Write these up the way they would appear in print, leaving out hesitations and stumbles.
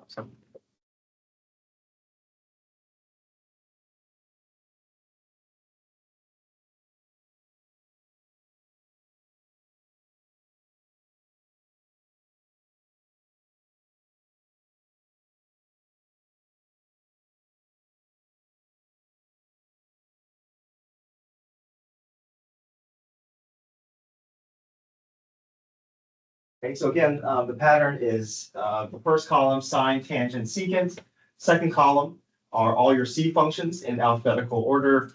So, okay, so again, the pattern is the first column, sine, tangent, secant. Second column are all your C functions in alphabetical order,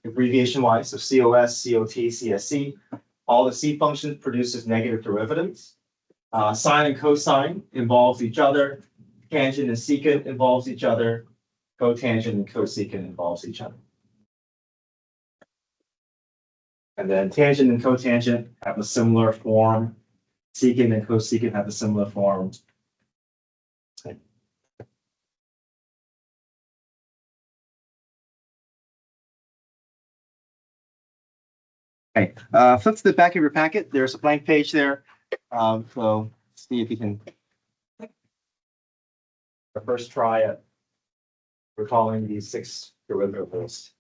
abbreviation wise, so COS, COT, CSC. All the C functions produces negative derivatives. Sine and cosine involves each other. Tangent and secant involves each other. Cotangent and cosecant involves each other. And then tangent and cotangent have a similar form. Secant and cosecant have a similar form. Okay, flip to the back of your packet. There's a blank page there. So see if you can first try at recalling these 6 derivatives.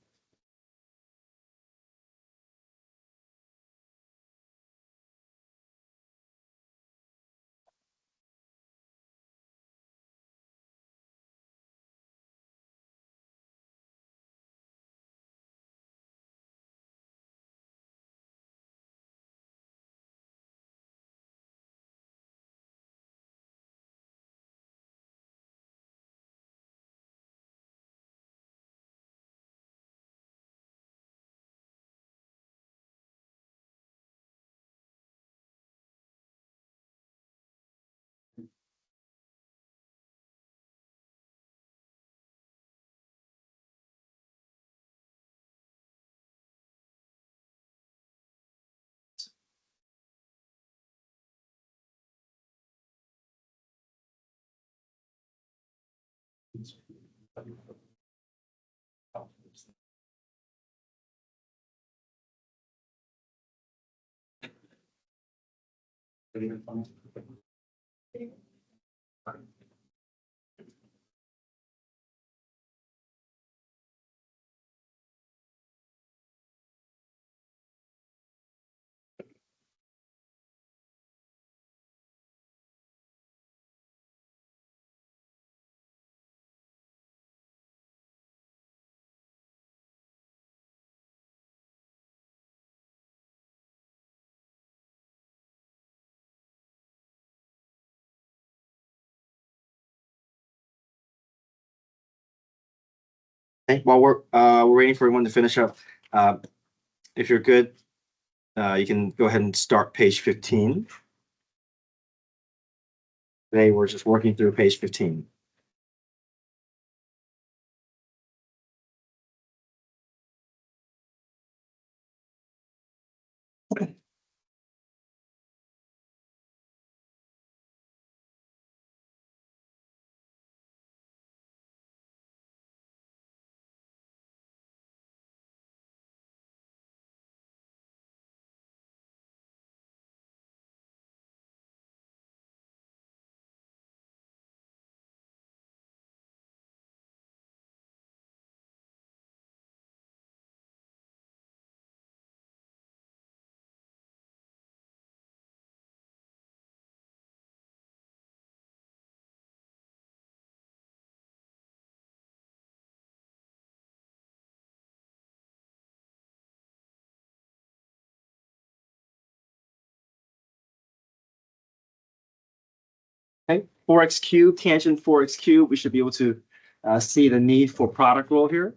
Okay, while we're waiting for everyone to finish up, if you're good, you can go ahead and start page 15. Today we're just working through page 15. Okay, 4x cubed, tangent 4x cubed, we should be able to see the need for product rule here.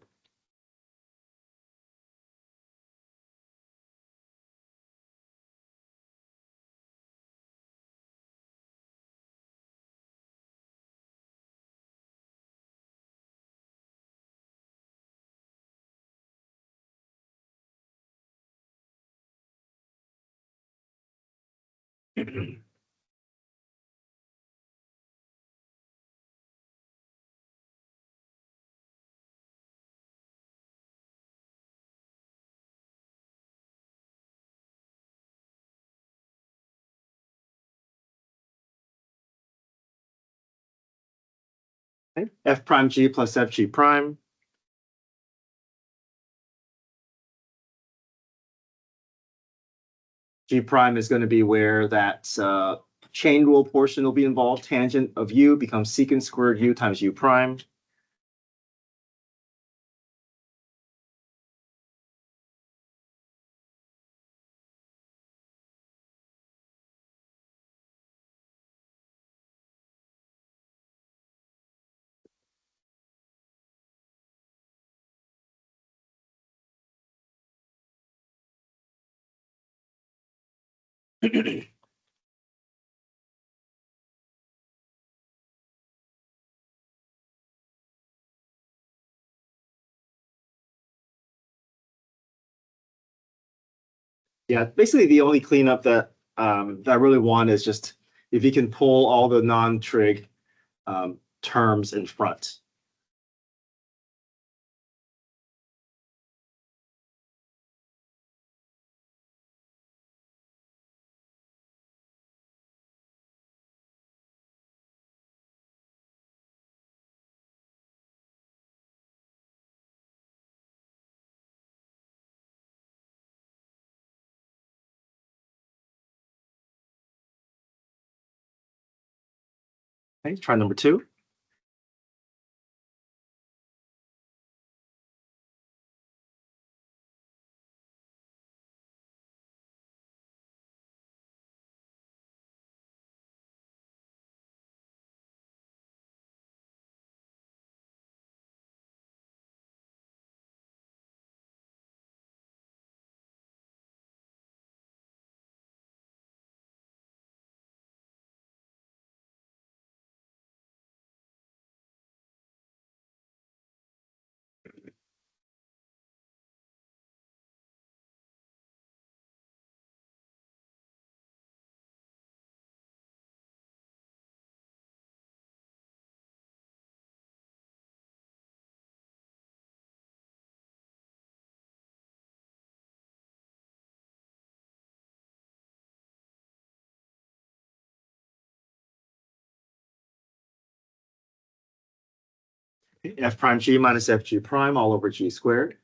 Okay. F prime G plus FG prime. G prime is going to be where that chain rule portion will be involved. Tangent of u becomes secant squared u times u prime. Yeah, basically the only cleanup that I really want is just if you can pull all the non-trig terms in front. Okay, try number 2. F prime G minus FG prime all over G squared.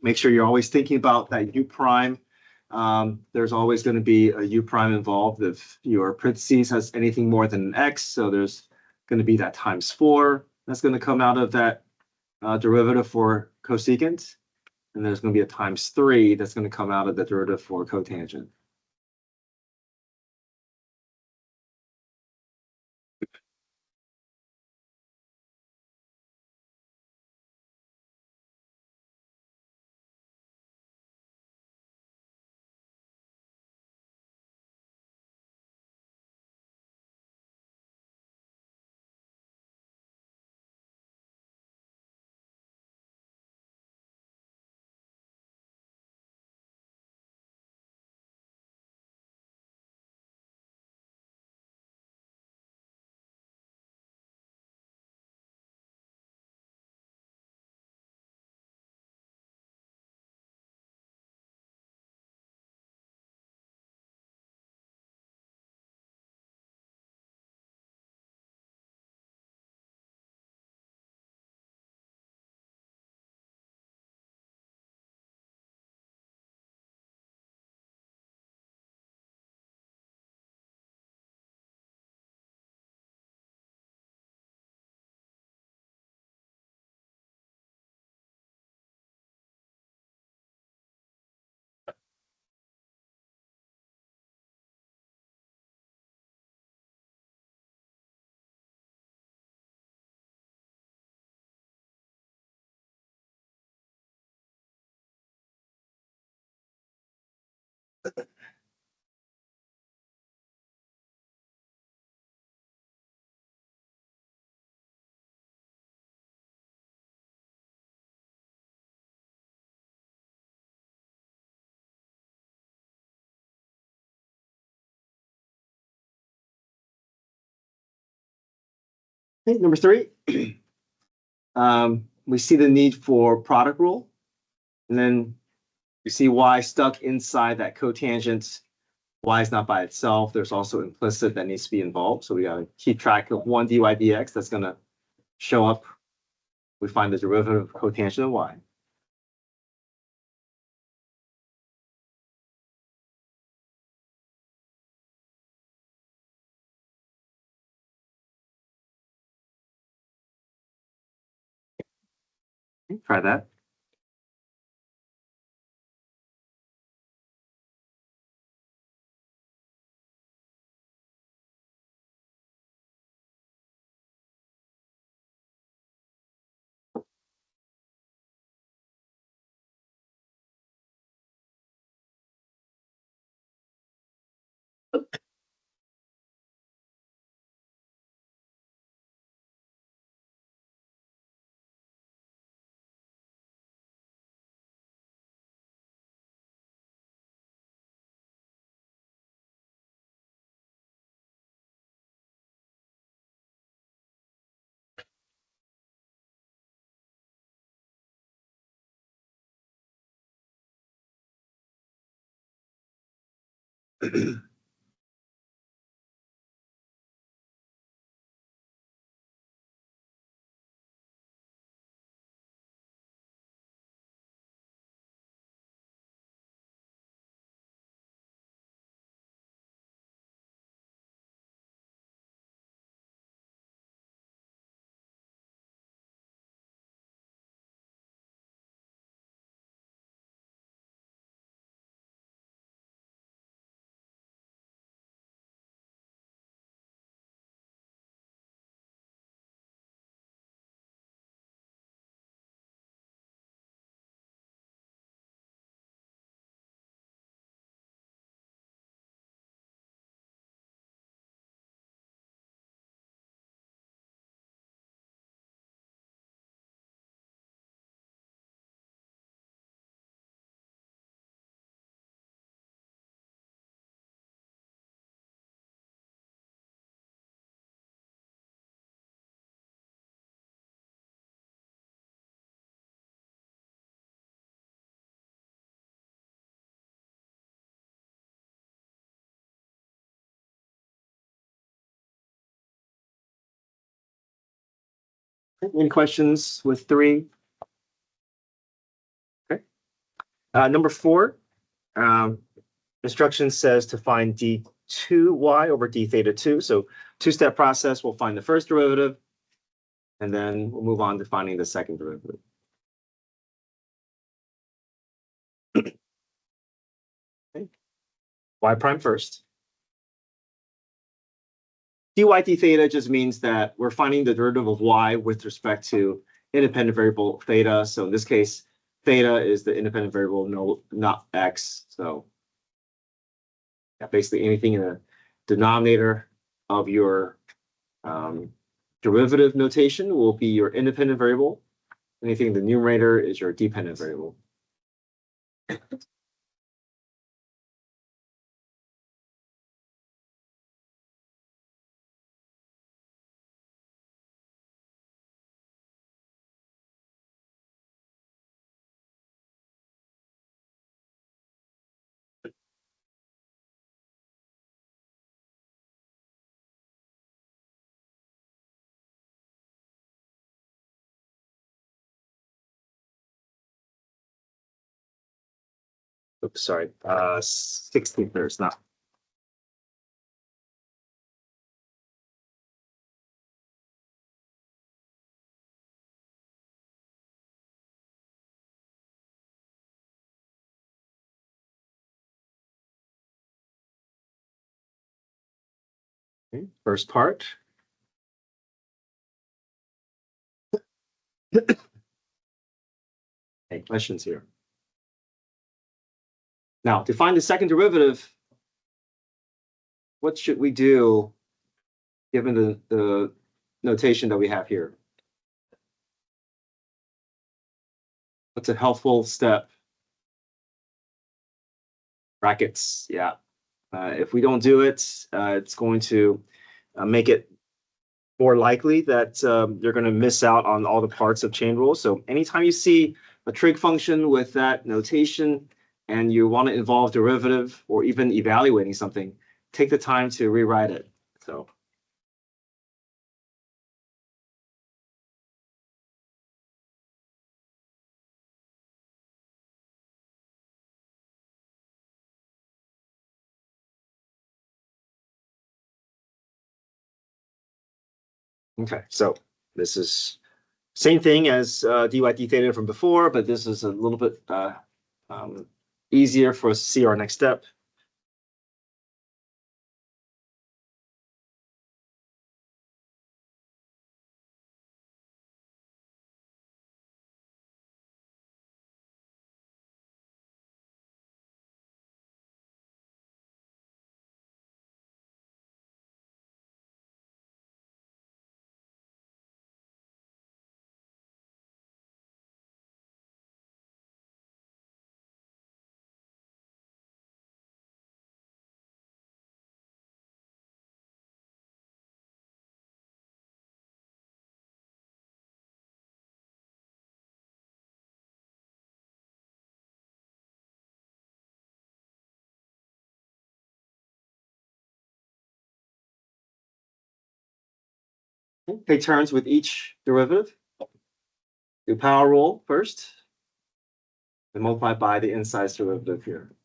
Make sure you're always thinking about that u prime. There's always going to be a u prime involved if your parentheses has anything more than an x. So there's going to be that times 4 that's going to come out of that derivative for cosecant. And there's going to be a times 3 that's going to come out of the derivative for cotangent. Okay, number 3, we see the need for product rule, and then you see y stuck inside that cotangent. Y is not by itself. There's also implicit that needs to be involved. So we got to keep track of 1 dy dx. That's going to show up. We find the derivative of cotangent of y. Okay, try that. Any questions with 3? Okay. Number 4, instruction says to find d2y over d theta 2. So 2-step process, we'll find the first derivative, and then we'll move on to finding the second derivative. Okay. Y prime first. dy d theta just means that we're finding the derivative of y with respect to independent variable theta. So in this case, theta is the independent variable, no, not x. So yeah, basically anything in the denominator of your derivative notation will be your independent variable. Anything in the numerator is your dependent variable. Oops, sorry. 16 there's not. Okay, first part. Any questions here? Now, to find the second derivative, what should we do given the notation that we have here? What's a helpful step? Brackets, yeah. If we don't do it, it's going to make it more likely that you're going to miss out on all the parts of chain rules. So anytime you see a trig function with that notation and you want to involve derivative or even evaluating something, take the time to rewrite it. So. Okay, so this is same thing as dy d theta from before, but this is a little bit um, easier for us to see our next step. Take turns with each derivative. Do power rule first, and multiply by the inside derivative here.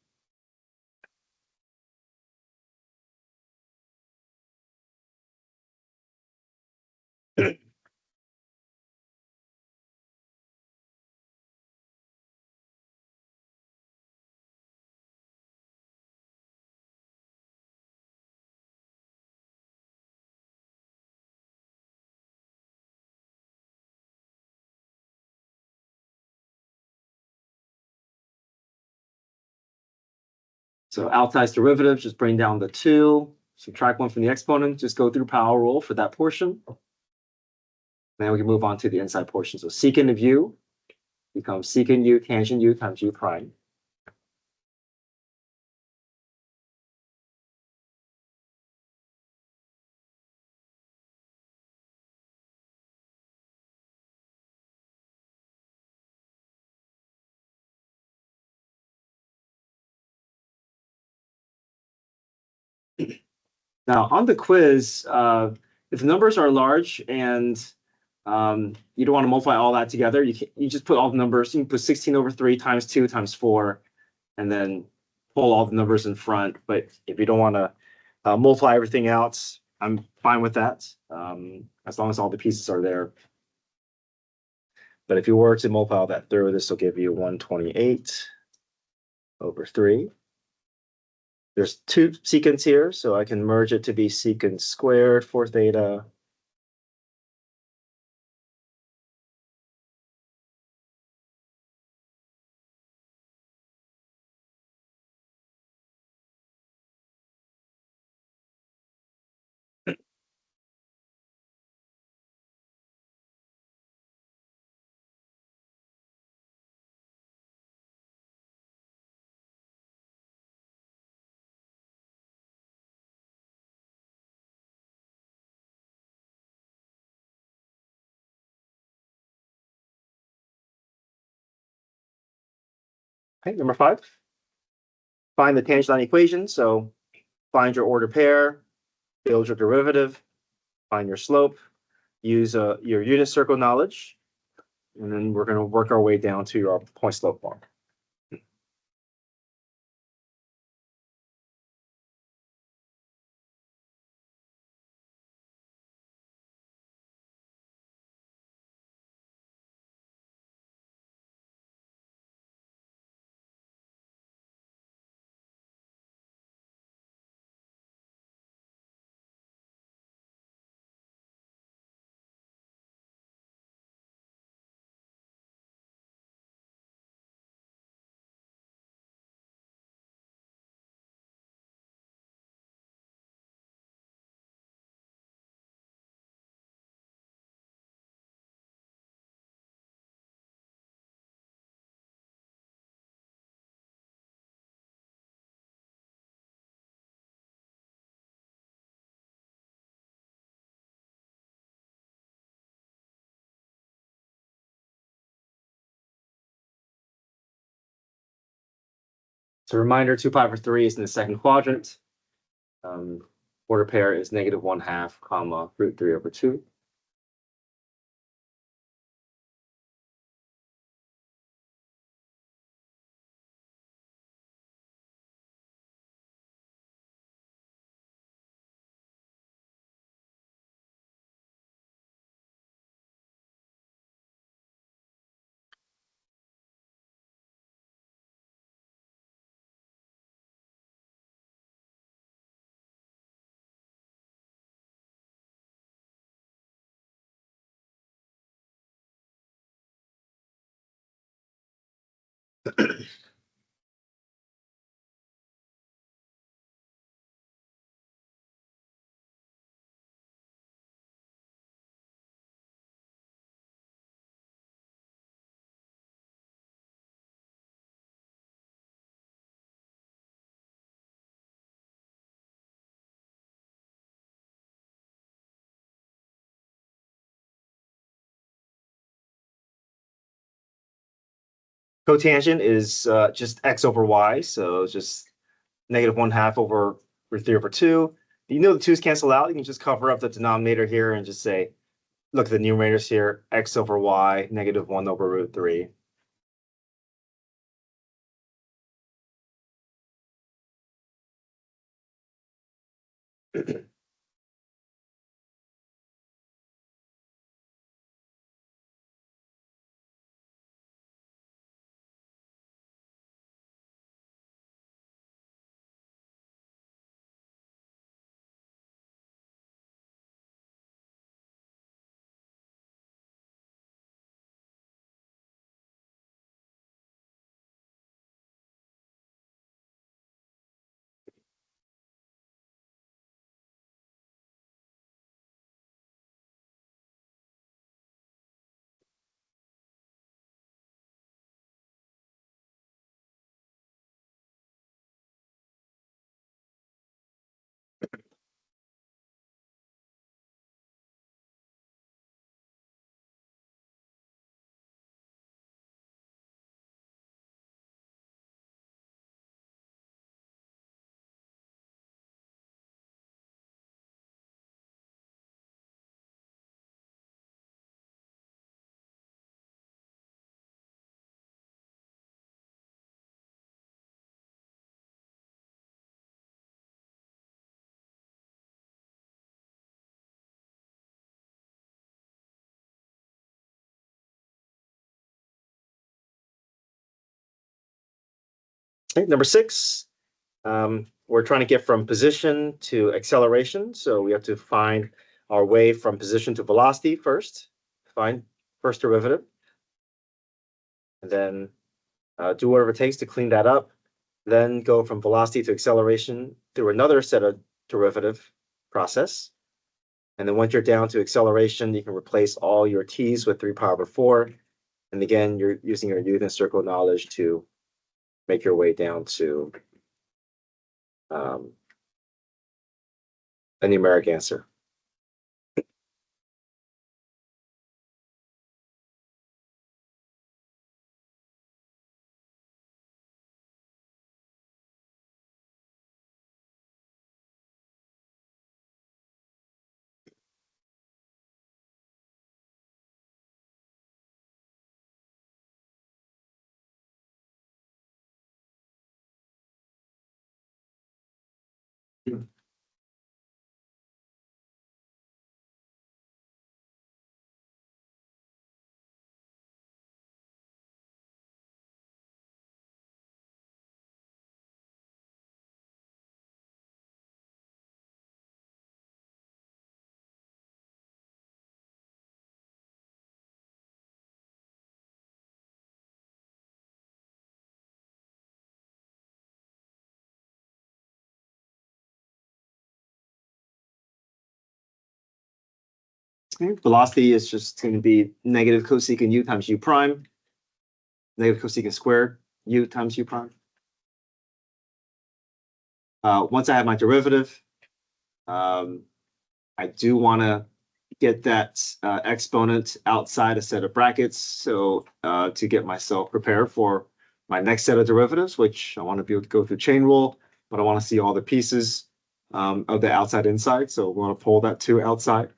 So outside derivative, just bring down the 2, subtract 1 from the exponent, just go through power rule for that portion. Then we can move on to the inside portion. So secant of u becomes secant u tangent u times u prime. Now, on the quiz, if the numbers are large and you don't want to multiply all that together, you just put all the numbers. You can put 16 over 3 times 2 times 4, and then pull all the numbers in front. But if you don't want to multiply everything out, I'm fine with that, as long as all the pieces are there. But if you were to multiply all that through, this will give you 128 over 3. There's 2 secants here, so I can merge it to be secant squared for theta. Okay, number 5. Find the tangent line equation. So find your order pair, build your derivative, find your slope, use your unit circle knowledge, and then we're going to work our way down to our point slope form. So reminder, 2 pi over 3 is in the second quadrant. Order pair is -1/2, comma, √3/2. Cotangent is just x over y, so just -1/2 over √3/2. You know the 2's cancel out. You can just cover up the denominator here and just say, look at the numerators here, x over y, -1 over √3. Okay, number 6, we're trying to get from position to acceleration. So we have to find our way from position to velocity first. Find first derivative. And then do whatever it takes to clean that up. Then go from velocity to acceleration through another set of derivative process. And then once you're down to acceleration, you can replace all your t's with 3 pi over 4. And again, you're using your Newton circle knowledge to make your way down to a numeric answer. Velocity is just going to be negative cosecant u times u prime, negative cosecant squared u times u prime. Once I have my derivative, I do want to get that exponent outside a set of brackets. So to get myself prepared for my next set of derivatives, which I want to be able to go through chain rule, but I want to see all the pieces of the outside inside. So we want to pull that to outside.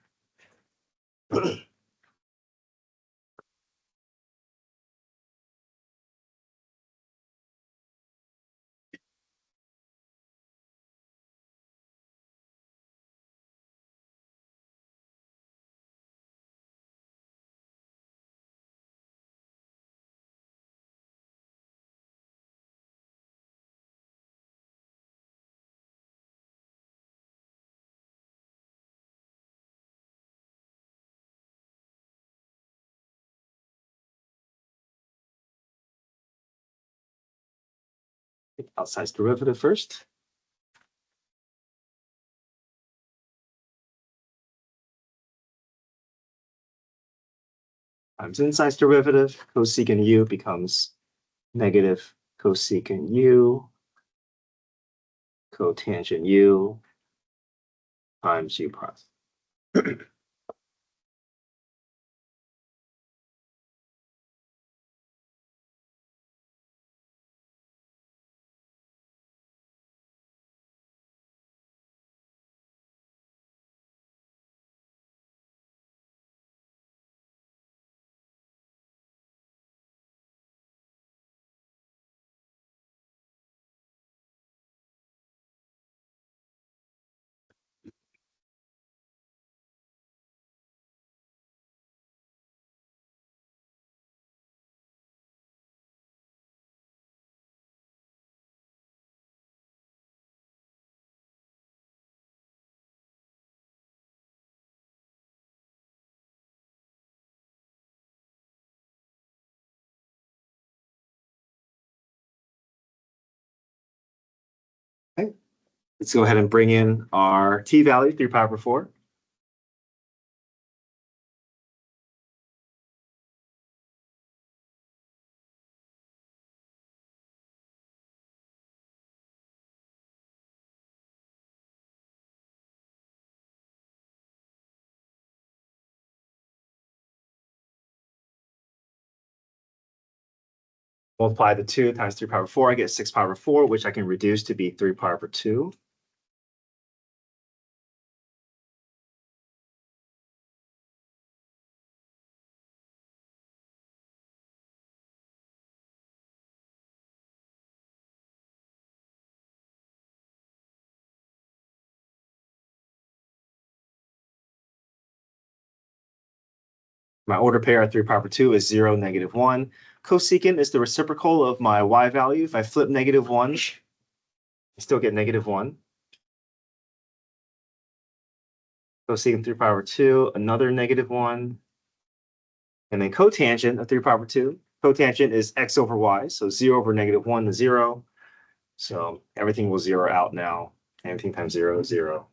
Outside derivative first. Times inside derivative, cosecant u becomes negative cosecant u, cotangent u times u prime. Okay. Let's go ahead and bring in our t value, 3 pi over 4. Multiply the 2 times 3 pi over 4, I get 6 pi over 4, which I can reduce to be 3 pi over 2. My order pair at 3 pi over 2 is 0, negative 1. Cosecant is the reciprocal of my y value. If I flip negative 1, I still get negative 1. Cosecant 3 pi over 2, another negative 1. And then cotangent of 3 pi over 2. Cotangent is x over y, so 0 over negative 1 is 0. So everything will zero out now. Everything times 0 is 0.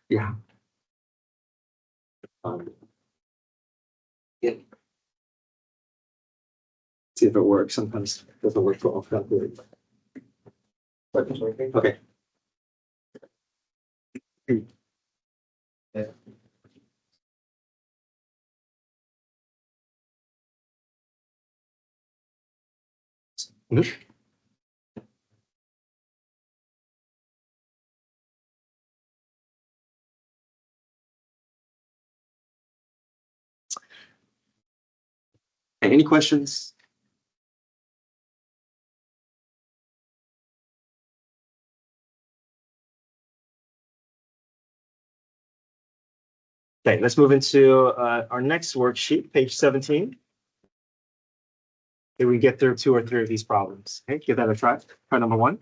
Yeah. Yeah. See if it works. Sometimes it doesn't work for all calculators. Okay. Yeah. Any questions? Okay, let's move into our next worksheet, page 17. Did we get through 2 or 3 of these problems? Okay, give that a try. Try number 1.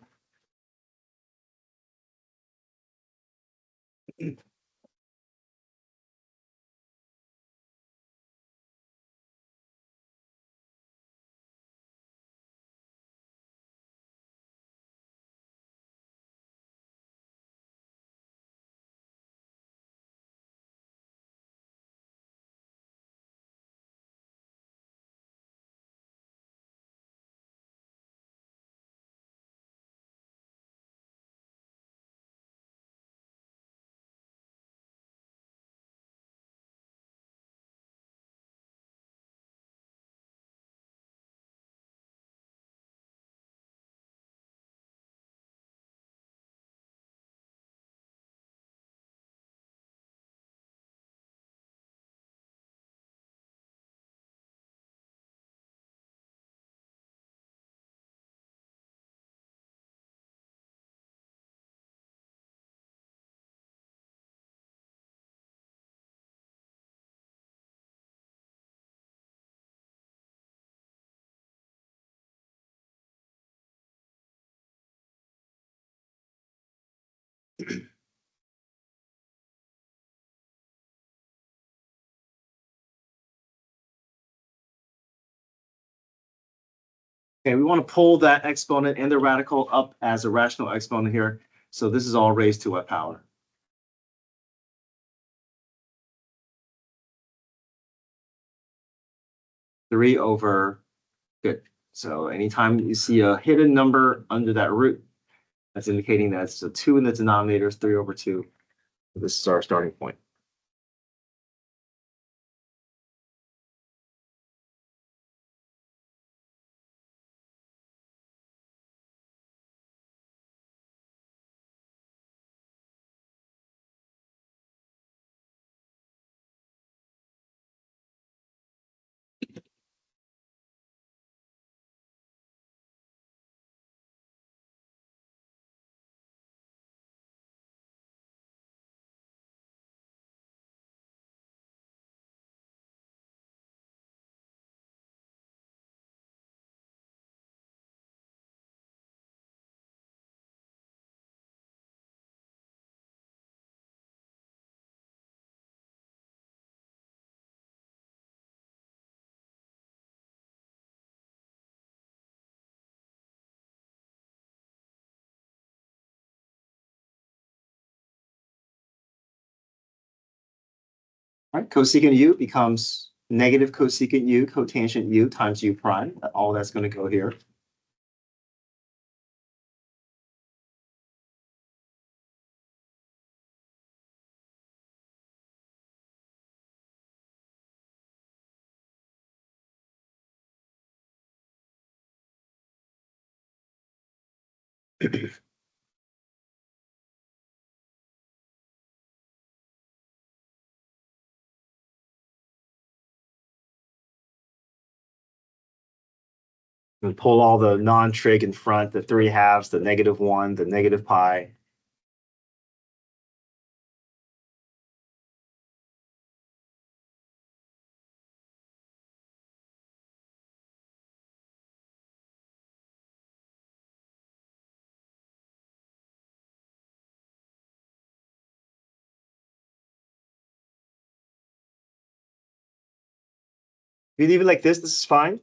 Okay, we want to pull that exponent and the radical up as a rational exponent here. So this is all raised to what power? Three over, good. So anytime you see a hidden number under that root, that's indicating that it's a 2 in the denominator, 3 over 2. This is our starting point. All right, cosecant u becomes negative cosecant u cotangent u times u prime. All that's going to go here. And pull all the non-trig in front, the 3/2, the -1, the negative pi. If you leave it like this is fine.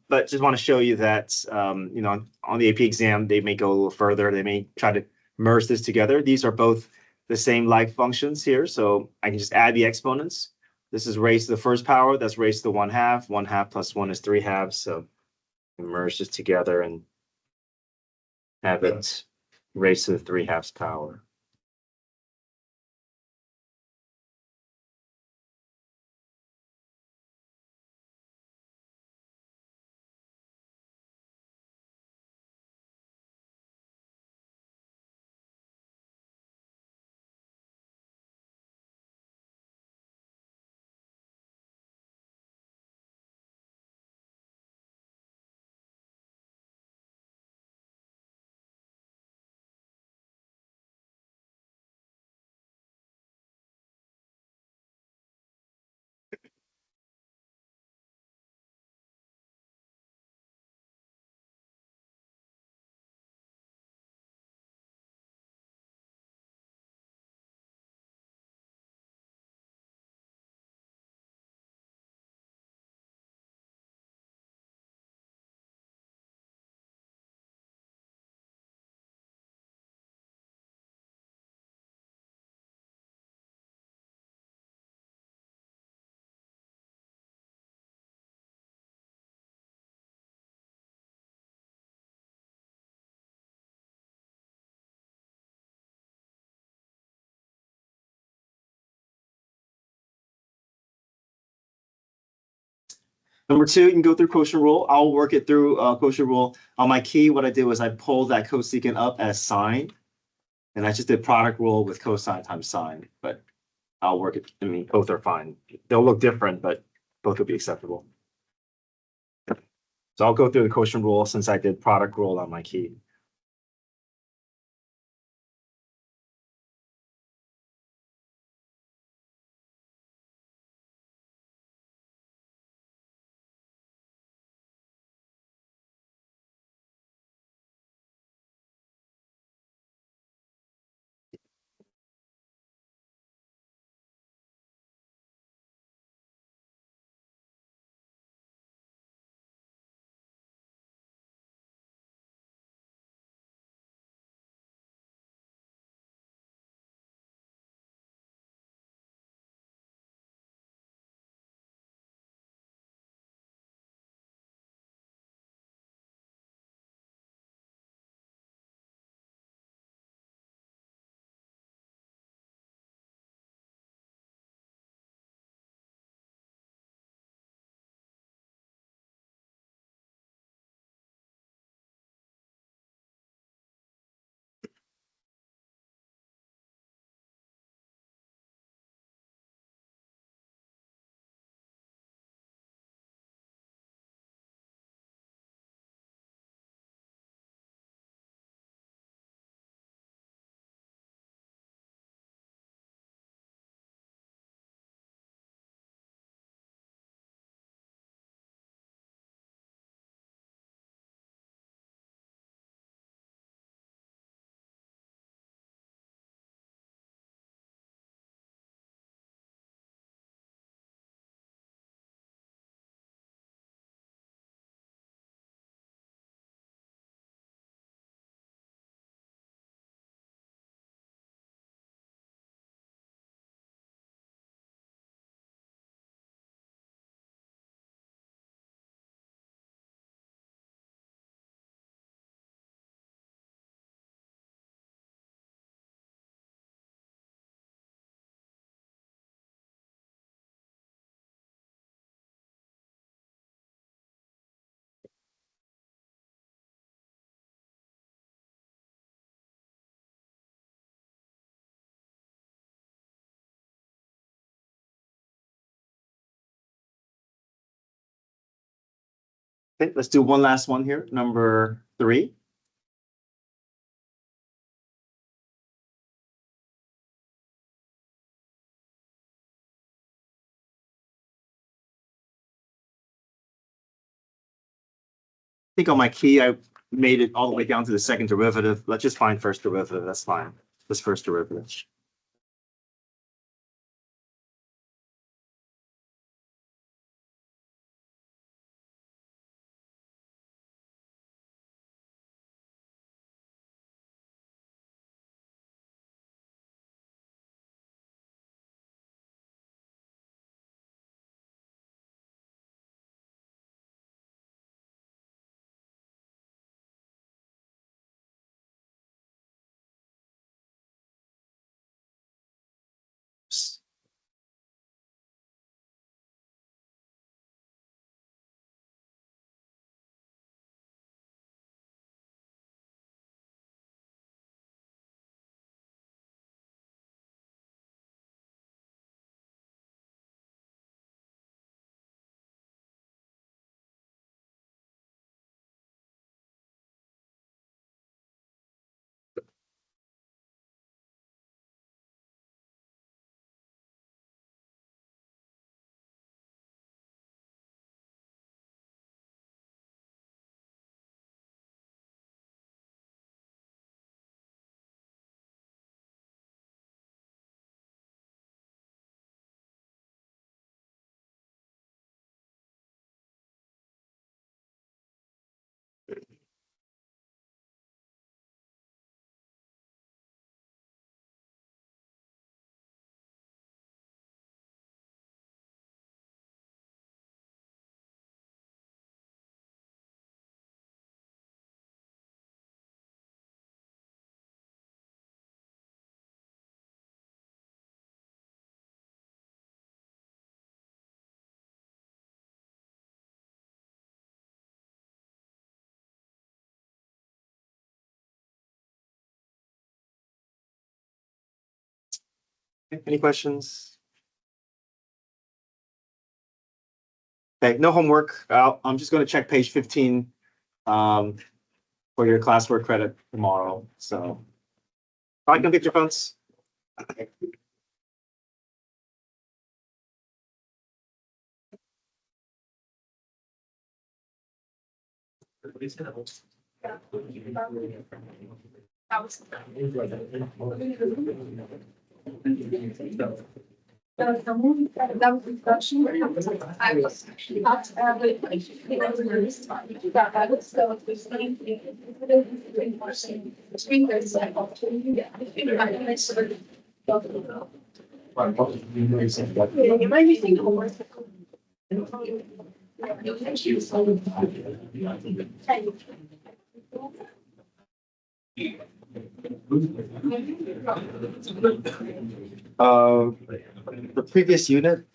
But just want to show you that, on the AP exam, they may go a little further. They may try to merge this together. These are both the same like functions here. So I can just add the exponents. This is raised to the first power. That's raised to the 1/2. 1/2 plus 1 is 3/2. So merge this together and have it raised to the 3/2 power. Number two, you can go through quotient rule. I'll work it through quotient rule. On my key, what I did was I pulled that cosecant up as sine, and I just did product rule with cosine times sine. But I'll work it. I mean, both are fine. They'll look different, but both will be acceptable. So I'll go through the quotient rule since I did product rule on my key. Okay, let's do one last one here, number 3. I think on my key, I made it all the way down to the second derivative. Let's just find first derivative. That's fine. This first derivative. Any questions? Okay, no homework. I'm just going to check page 15 for your classwork credit tomorrow. So I can get your phones. That was the question. I was not, so it's between those cycle. You might be thinking homework. The previous unit,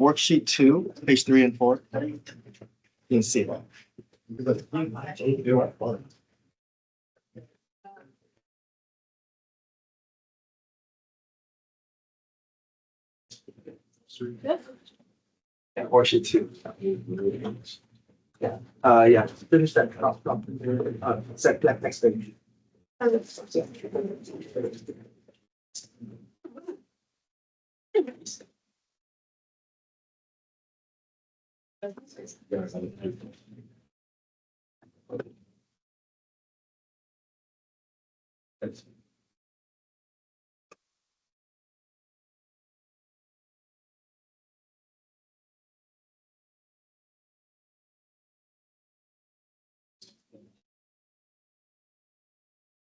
worksheet 2, page 3 and 4. You can see that. Yeah, worksheet 2. Yeah, finish that cut off. Set that next page.